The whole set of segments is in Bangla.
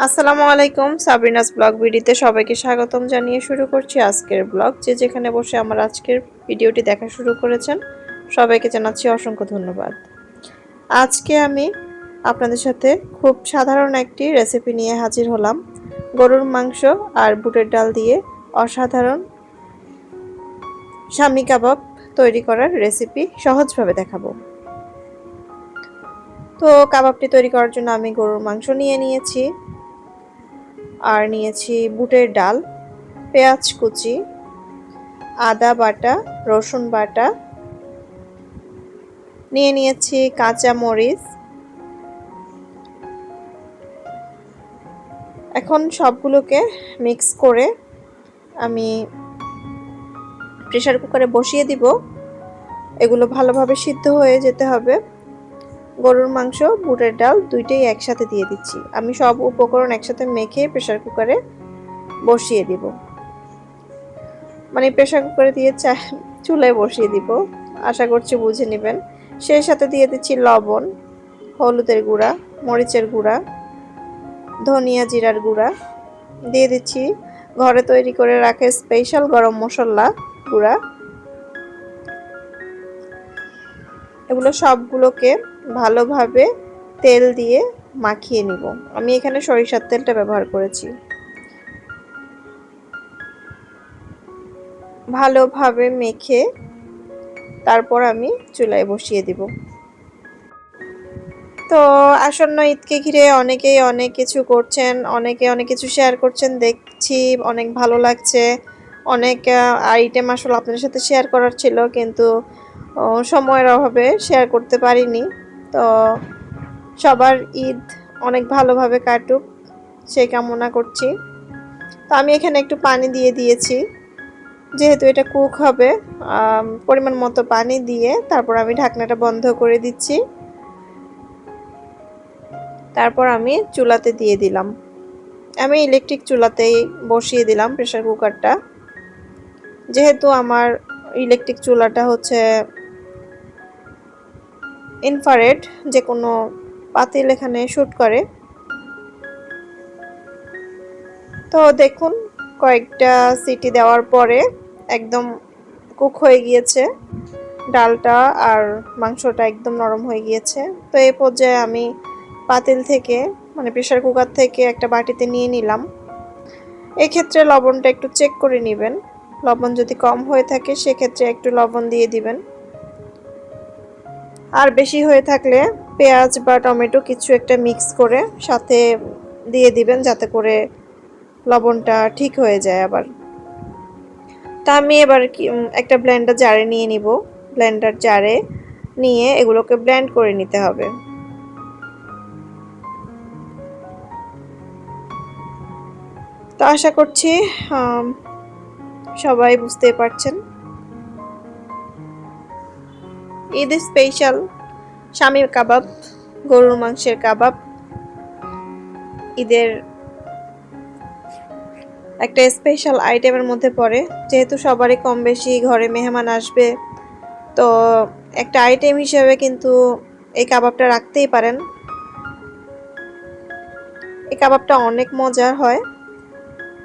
আসসালামু আলাইকুম, সাবরিনাস ব্লগ ভিডিওতে সবাইকে স্বাগতম জানিয়ে শুরু করছি আজকের ব্লগ। যে যেখানে বসে আমার আজকের ভিডিওটি দেখা শুরু করেছেন সবাইকে জানাচ্ছি অসংখ্য ধন্যবাদ। আজকে আমি আপনাদের সাথে খুব সাধারণ একটি রেসিপি নিয়ে হাজির হলাম। গরুর মাংস আর বুটের ডাল দিয়ে অসাধারণ শামি কাবাব তৈরি করার রেসিপি সহজভাবে দেখাবো। তো কাবাবটি তৈরি করার জন্য আমি গরুর মাংস নিয়ে নিয়েছি, আর নিয়েছি বুটের ডাল, পেঁয়াজ কুচি, আদা বাটা, রসুন বাটা, নিয়ে নিয়েছি কাঁচা মরিচ। এখন সবগুলোকে মিক্স করে আমি প্রেসার কুকারে বসিয়ে দিব। এগুলো ভালোভাবে সিদ্ধ হয়ে যেতে হবে। গরুর মাংস, বুটের ডাল দুইটাই একসাথে দিয়ে দিচ্ছি। আমি সব উপকরণ একসাথে মেখে প্রেসার কুকারে বসিয়ে দিব, মানে প্রেসার কুকারে দিয়ে চুলায় বসিয়ে দিব, আশা করছি বুঝে নেবেন। সেই সাথে দিয়ে দিচ্ছি লবণ, হলুদের গুঁড়া, মরিচের গুঁড়া, ধনিয়া জিরার গুঁড়া, দিয়ে দিচ্ছি ঘরে তৈরি করে রাখা স্পেশাল গরম মশলা গুঁড়া। এগুলো সবগুলোকে ভালোভাবে তেল দিয়ে মাখিয়ে নিব। আমি এখানে সরিষার তেলটা ব্যবহার করেছি। ভালোভাবে মেখে তারপর আমি চুলায় বসিয়ে দিব। তো আসন্ন ঈদকে ঘিরে অনেকেই অনেক কিছু করছেন, অনেকে অনেক কিছু শেয়ার করছেন, দেখছি অনেক ভালো লাগছে। অনেক আইটেম আসলে আপনাদের সাথে শেয়ার করার ছিল, কিন্তু সময়ের অভাবে শেয়ার করতে পারিনি। তো সবার ঈদ অনেক ভালোভাবে কাটুক সেই কামনা করছি। তো আমি এখানে একটু পানি দিয়ে দিয়েছি, যেহেতু এটা কুক হবে। পরিমাণ মতো পানি দিয়ে তারপর আমি ঢাকনাটা বন্ধ করে দিচ্ছি। তারপর আমি চুলাতে দিয়ে দিলাম। আমি ইলেকট্রিক চুলাতেই বসিয়ে দিলাম প্রেসার কুকারটা, যেহেতু আমার ইলেকট্রিক চুলাটা হচ্ছে ইনফ্রারেড, যে কোনো পাতিল এখানে শ্যুট করে। তো দেখুন, কয়েকটা সিটি দেওয়ার পরে একদম কুক হয়ে গিয়েছে ডালটা, আর মাংসটা একদম নরম হয়ে গিয়েছে। তো এই পর্যায়ে আমি পাতিল থেকে, মানে প্রেসার কুকার থেকে একটা বাটিতে নিয়ে নিলাম। এক্ষেত্রে লবণটা একটু চেক করে নেবেন। লবণ যদি কম হয়ে থাকে সেক্ষেত্রে একটু লবণ দিয়ে দিবেন, আর বেশি হয়ে থাকলে পেঁয়াজ বা টমেটো কিছু একটা মিক্স করে সাথে দিয়ে দিবেন, যাতে করে লবণটা ঠিক হয়ে যায় আবার। তা আমি এবার একটা ব্লেন্ডার জারে নিয়ে নিব। ব্লেন্ডার জারে নিয়ে এগুলোকে ব্লেন্ড করে নিতে হবে। তো আশা করছি সবাই বুঝতে পারছেন। ঈদ স্পেশাল শামী কাবাব, গরুর মাংসের কাবাব ঈদের একটা স্পেশাল আইটেমের মধ্যে পড়ে। যেহেতু সবারই কম বেশি ঘরে মেহমান আসবে, তো একটা আইটেম হিসেবে কিন্তু এই কাবাবটা রাখতেই পারেন। এই কাবাবটা অনেক মজার হয়,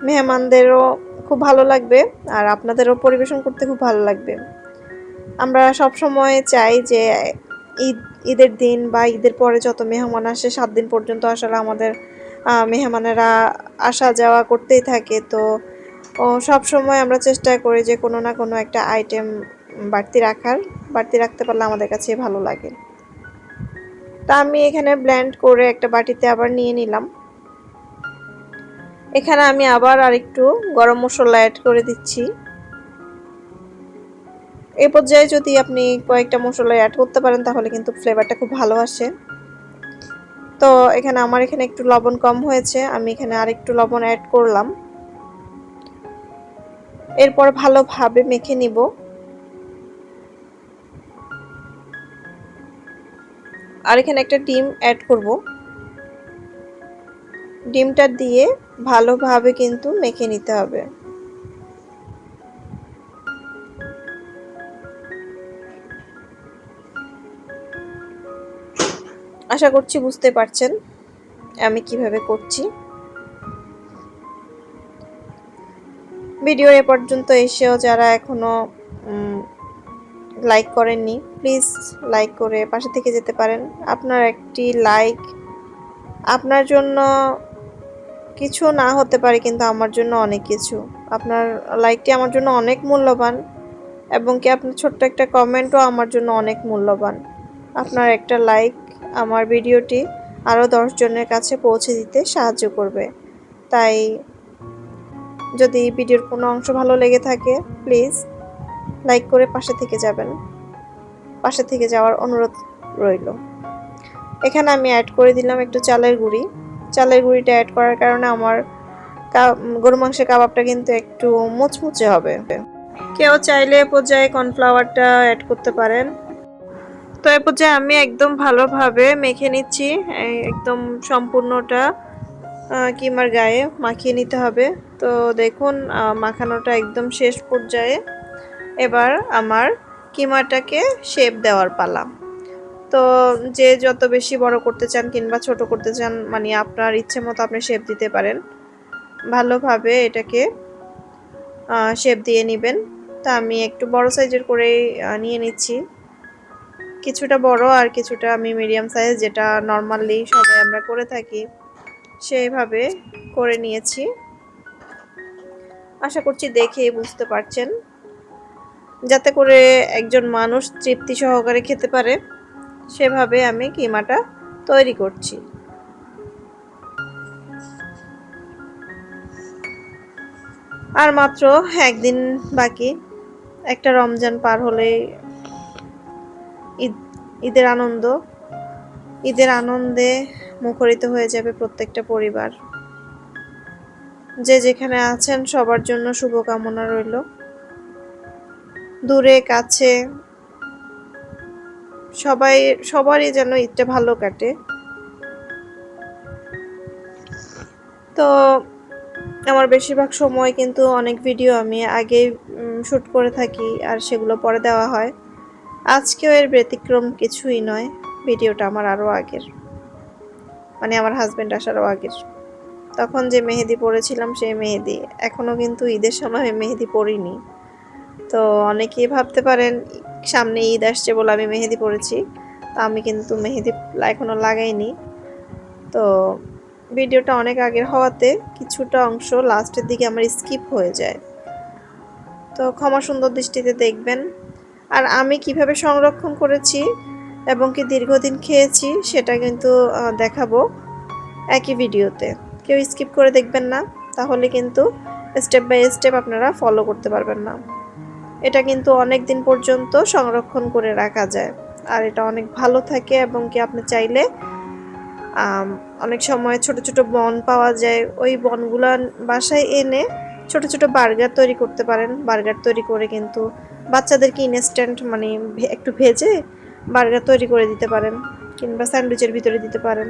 মেহমানদেরও খুব ভালো লাগবে, আর আপনাদেরও পরিবেশন করতে খুব ভালো লাগবে। আমরা সব সময় চাই যে ঈদের দিন বা ঈদের পরে যত মেহমান আসে 7 দিন পর্যন্ত আসলে আমাদের মেহমানেরা আসা যাওয়া করতেই থাকে। তো সব সময় আমরা চেষ্টা করি যে কোনো না কোনো একটা আইটেম বাড়তি রাখতে পারলে আমাদের কাছে ভালো লাগে। তা আমি এখানে ব্লেন্ড করে একটা বাটিতে আবার নিয়ে নিলাম। এখানে আমি আবার আরেকটু গরম মশলা অ্যাড করে দিচ্ছি। এই পর্যায়ে যদি আপনি কয়েকটা মশলা অ্যাড করতে পারেন তাহলে কিন্তু ফ্লেভারটা খুব ভালো আসে। তো আমার এখানে একটু লবণ কম হয়েছে, আমি এখানে আরেকটু লবণ অ্যাড করলাম। এরপর ভালোভাবে মেখে নিব। আর এখানে একটা ডিম অ্যাড করব। ডিমটা দিয়ে ভালোভাবে কিন্তু মেখে নিতে হবে। আশা করছি বুঝতে পারছেন আমি কিভাবে করছি। ভিডিও এ পর্যন্ত এসেও যারা এখনো লাইক করেননি, প্লিজ লাইক করে পাশে থেকে যেতে পারেন। আপনার একটি লাইক আপনার জন্য কিছু না হতে পারে, কিন্তু আমার জন্য অনেক কিছু। আপনার লাইকটি আমার জন্য অনেক মূল্যবান, এবং কি আপনার ছোট্ট একটা কমেন্টও আমার জন্য অনেক মূল্যবান। আপনার একটা লাইক আমার ভিডিওটি আরও 10 জনের কাছে পৌঁছে দিতে সাহায্য করবে। তাই যদি ভিডিওর কোনো অংশ ভালো লেগে থাকে, প্লিজ লাইক করে পাশে থেকে যাবেন। পাশে থেকে যাওয়ার অনুরোধ রইল। এখানে আমি অ্যাড করে দিলাম একটু চালের গুঁড়ি। চালের গুঁড়িটা অ্যাড করার কারণে আমার গরু মাংসের কাবাবটা কিন্তু একটু মুচমুচে হবে। কেউ চাইলে পর্যায়ে কর্নফ্লাওয়ারটা অ্যাড করতে পারেন। তো এই পর্যায়ে আমি একদম ভালোভাবে মেখে নিচ্ছি, একদম সম্পূর্ণটা কিমার গায়ে মাখিয়ে নিতে হবে। তো দেখুন মাখানোটা একদম শেষ পর্যায়ে। এবার আমার কিমাটাকে শেপ দেওয়ার পালা। তো যে যত বেশি বড় করতে চান কিংবা ছোট করতে চান, মানে আপনার ইচ্ছে মতো আপনি শেপ দিতে পারেন। ভালোভাবে এটাকে শেপ দিয়ে নেবেন। তা আমি একটু বড় সাইজের করে নিয়ে নিচ্ছি, কিছুটা বড় আর কিছুটা আমি মিডিয়াম সাইজ, যেটা নর্মালি সবাই আমরা করে থাকি, সেইভাবে করে নিয়েছি। আশা করছি দেখেই বুঝতে পারছেন, যাতে করে একজন মানুষ তৃপ্তি সহকারে খেতে পারে সেভাবে আমি কিমাটা তৈরি করছি। আর মাত্র একদিন বাকি, একটা রমজান পার হলেই ঈদের আনন্দে মুখরিত হয়ে যাবে প্রত্যেকটা পরিবার। যে যেখানে আছেন সবার জন্য শুভকামনা রইল। দূরে কাছে সবারই যেন ঈদটা ভালো কাটে। তো আমার বেশিরভাগ সময় কিন্তু অনেক ভিডিও আমি আগেই শ্যুট করে থাকি আর সেগুলো পরে দেওয়া হয়। আজকেও এর ব্যতিক্রম কিছুই নয়। ভিডিওটা আমার আরও আগের, মানে আমার হাজব্যান্ড আসারও আগের। তখন যে মেহেদি পরেছিলাম সেই মেহেদি, এখনও কিন্তু ঈদের সময় আমি মেহেদি পরিনি। তো অনেকেই ভাবতে পারেন সামনে ঈদ আসছে বলে আমি মেহেদি পরেছি, তা আমি কিন্তু মেহেদি এখনও লাগাইনি। তো ভিডিওটা অনেক আগের হওয়াতে কিছুটা অংশ লাস্টের দিকে আমার স্কিপ হয়ে যায়, তো ক্ষমা সুন্দর দৃষ্টিতে দেখবেন। আর আমি কিভাবে সংরক্ষণ করেছি এবং কি দীর্ঘদিন খেয়েছি সেটা কিন্তু দেখাবো একই ভিডিওতে। কেউ স্কিপ করে দেখবেন না, তাহলে কিন্তু স্টেপ বাই স্টেপ আপনারা ফলো করতে পারবেন না। এটা কিন্তু অনেক দিন পর্যন্ত সংরক্ষণ করে রাখা যায়, আর এটা অনেক ভালো থাকে। এবং কি আপনি চাইলে অনেক সময় ছোট ছোট বন পাওয়া যায়, ওই বনগুলো বাসায় এনে ছোট ছোট বার্গার তৈরি করতে পারেন। বার্গার তৈরি করে কিন্তু বাচ্চাদেরকে ইনস্ট্যান্ট, মানে একটু ভেজে বার্গার তৈরি করে দিতে পারেন, কিংবা স্যান্ডউইচের ভিতরে দিতে পারেন।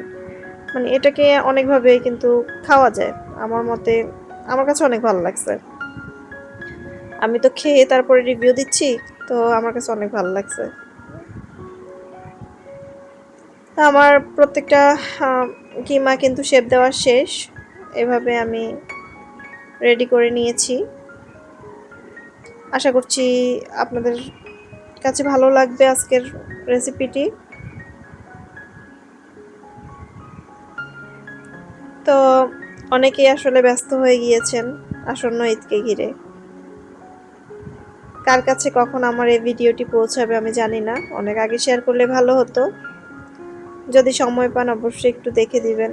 মানে এটাকে অনেকভাবে কিন্তু খাওয়া যায়। আমার মতে, আমার কাছে অনেক ভালো লাগছে। আমি তো খেয়ে তারপরে রিভিউ দিচ্ছি, তো আমার কাছে অনেক ভালো লাগছে। আমার প্রত্যেকটা কিমা কিন্তু শেপ দেওয়া শেষ। এভাবে আমি রেডি করে নিয়েছি। আশা করছি আপনাদের কাছে ভালো লাগবে আজকের রেসিপিটি। তো অনেকেই আসলে ব্যস্ত হয়ে গিয়েছেন আসন্ন ঈদকে ঘিরে। কার কাছে কখন আমার এই ভিডিওটি পৌঁছাবে আমি জানি না, অনেক আগে শেয়ার করলে ভালো হতো। যদি সময় পান অবশ্যই একটু দেখে দিবেন।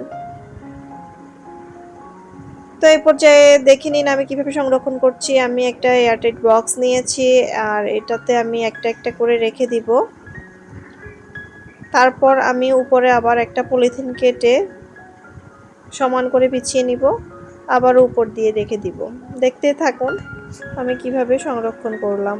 তো এই পর্যায়ে দেখে নিন আমি কিভাবে সংরক্ষণ করছি। আমি একটা এয়ারটাইট বক্স নিয়েছি, আর এটাতে আমি একটা একটা করে রেখে দিব। তারপর আমি উপরে আবার একটা পলিথিন কেটে সমান করে বিছিয়ে নিব, আবার উপর দিয়ে রেখে দিব। দেখতে থাকুন আমি কিভাবে সংরক্ষণ করলাম।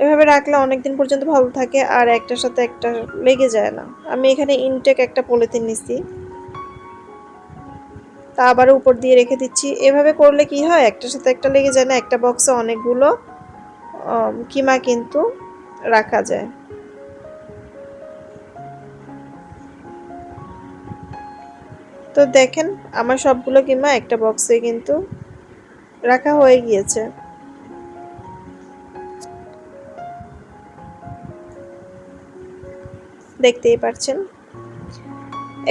এভাবে রাখলে অনেক দিন পর্যন্ত ভালো থাকে, আর একটার সাথে একটা লেগে যায় না। আমি এখানে ইনটেক একটা পলিথিন নিছি, তা আবার উপর দিয়ে রেখে দিচ্ছি। এভাবে করলে কি হয়, একটার সাথে একটা লেগে যায় না, একটা বক্সে অনেকগুলো কিমা কিন্তু রাখা যায়। তো দেখেন আমার সবগুলো কিমা একটা বক্সে কিন্তু রাখা হয়ে গিয়েছে। দেখতেই পাচ্ছেন।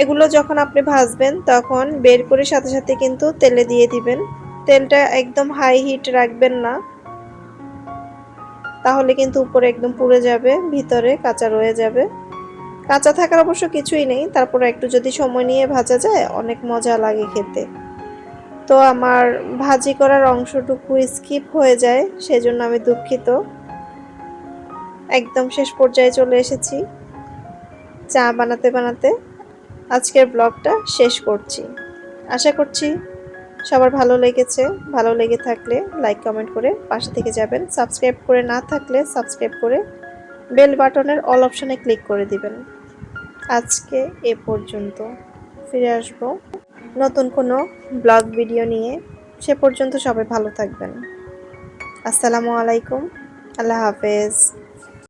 এগুলো যখন আপনি ভাজবেন তখন বের করে সাথে সাথে কিন্তু তেলে দিয়ে দিবেন। তেলটা একদম হাই হিট রাখবেন না, তাহলে কিন্তু উপরে একদম পুড়ে যাবে, ভিতরে কাঁচা রয়ে যাবে। কাঁচা থাকার অবশ্য কিছুই নেই, তারপরে একটু যদি সময় নিয়ে ভাজা যায় অনেক মজা লাগে খেতে। তো আমার ভাজি করার অংশটুকু স্কিপ হয়ে যায়, সেজন্য আমি দুঃখিত। একদম শেষ পর্যায়ে চলে এসেছি। চা বানাতে বানাতে আজকের ব্লগটা শেষ করছি। আশা করছি সবার ভালো লেগেছে। ভালো লেগে থাকলে লাইক কমেন্ট করে পাশে থেকে যাবেন। সাবস্ক্রাইব করে না থাকলে সাবস্ক্রাইব করে বেল বাটনের অল অপশনে ক্লিক করে দিবেন। আজকে এ পর্যন্ত। ফিরে আসব নতুন কোনো ব্লগ ভিডিও নিয়ে। সে পর্যন্ত সবাই ভালো থাকবেন। আসসালামু আলাইকুম। আল্লাহ হাফেজ।